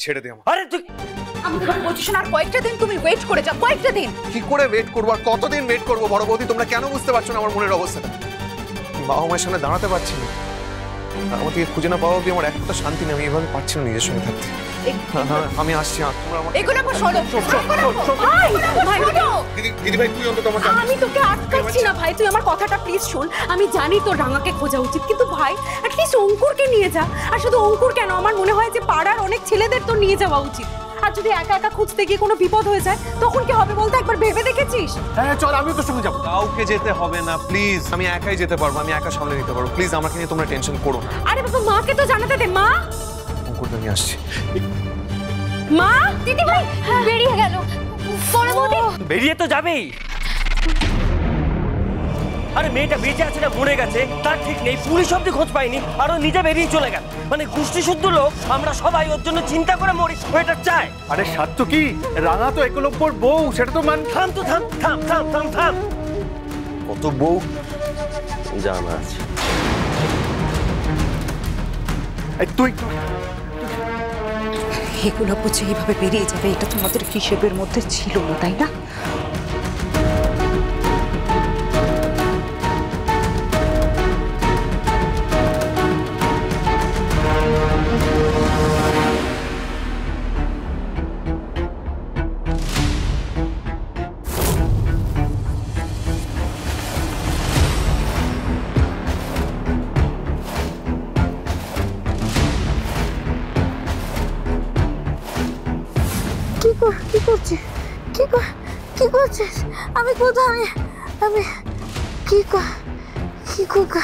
ছেড়ে দে আমার। আরে তুই আমি তোমাকে বলছি শোন, আর কয়েকটা দিন তুমি ওয়েট করে যাও, কয়েকটা দিন। কি করে ওয়েট করবো আর কতদিন ওয়েট করবো বড় বৌদি? তোমরা কেন বুঝতে পারছো না আমার মনের অবস্থাটা? বাবা মায়ের সামনে দাঁড়াতে পারছি না, আমার থেকে খুঁজে না পাওয়া অব্দি আমার একটা শান্তি নেই। আমি এভাবে পারছি না নিজের সঙ্গে থাকতে। আমি আসছি। এগুলো আমার সরো। ভাই ভাই দিদি ভাই তুই অন্তত আমাকে। আমি তোকে আটকাচ্ছি না ভাই, তুই আমার কথাটা প্লিজ শোন। আমি জানি তোর রাঙাকে খোঁজা উচিত, কিন্তু ভাই অ্যাটলিস্ট অঙ্কুরকে নিয়ে যা। আর শুধু অঙ্কুর কেন, আমার মনে হয় যে পাড়ার অনেক ছেলেদের তো নিয়ে যাওয়া উচিত। আর যদি একা একা খুঁজতে গিয়ে কোনো বিপদ হয়ে যায় তখন কি হবে বলতে একবার ভেবে দেখেছিস? হ্যাঁ চল, আমিও তোর সঙ্গে যাবো। কাউকে যেতে হবে না প্লিজ, আমি একাই যেতে পারবো, আমি একা সামলে নিতে পারবো। প্লিজ আমাকে নিয়ে তোমরা টেনশন করো না। আরে বাবা, মাকে তো জানাতে দে। মা, অঙ্কুরকে নিয়ে আসছি। মা, দিদি ভাই বেরিয়ে গেল। বড় বৌদি বেরিয়ে তো যাবেই। আরে মেয়েটা বেঁচে আছে না মরে গেছে তার ঠিক নেই, পুলিশ অব্দি খোঁজ পায়নি, আর ও নিজে বেরিয়ে চলে গেল। মানে গোষ্ঠী শুদ্ধ লোক আমরা সবাই ওর জন্য চিন্তা করে মরি, ও এটা চায়। আরে সত্য কি, রাঙা তো একলব্যর বউ, সেটা তো মান। থাম তো, থাম থাম থাম থাম থাম। কত বউ জানা আছে। তুই এগুলো বুঝে এইভাবে বেরিয়ে যাবে, এটা তোমাদের হিসেবের মধ্যে ছিল না, তাই না? কি করছিস? কি করছিস? আমি কোথায়? আমি কি করছিস?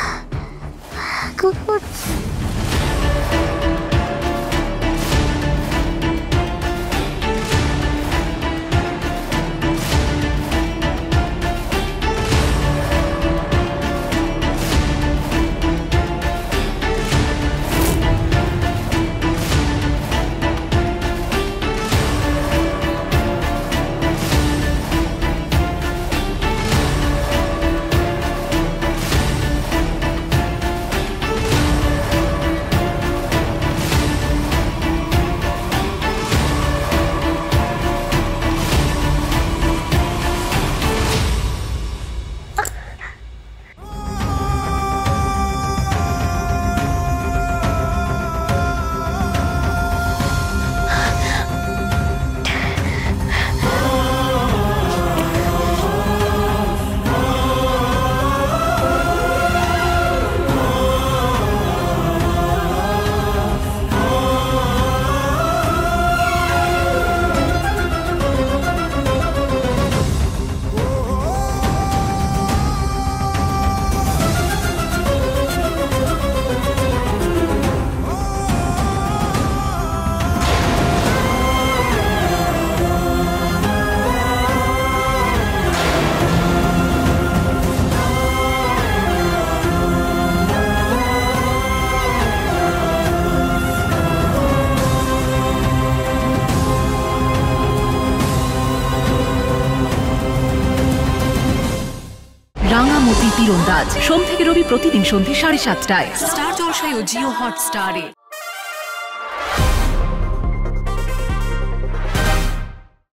রাঙামতি তীরন্দাজ সোম থেকে রবি প্রতিদিন সন্ধ্যে 7:30টায় স্টার জলসায় ও জিও হটস্টারে।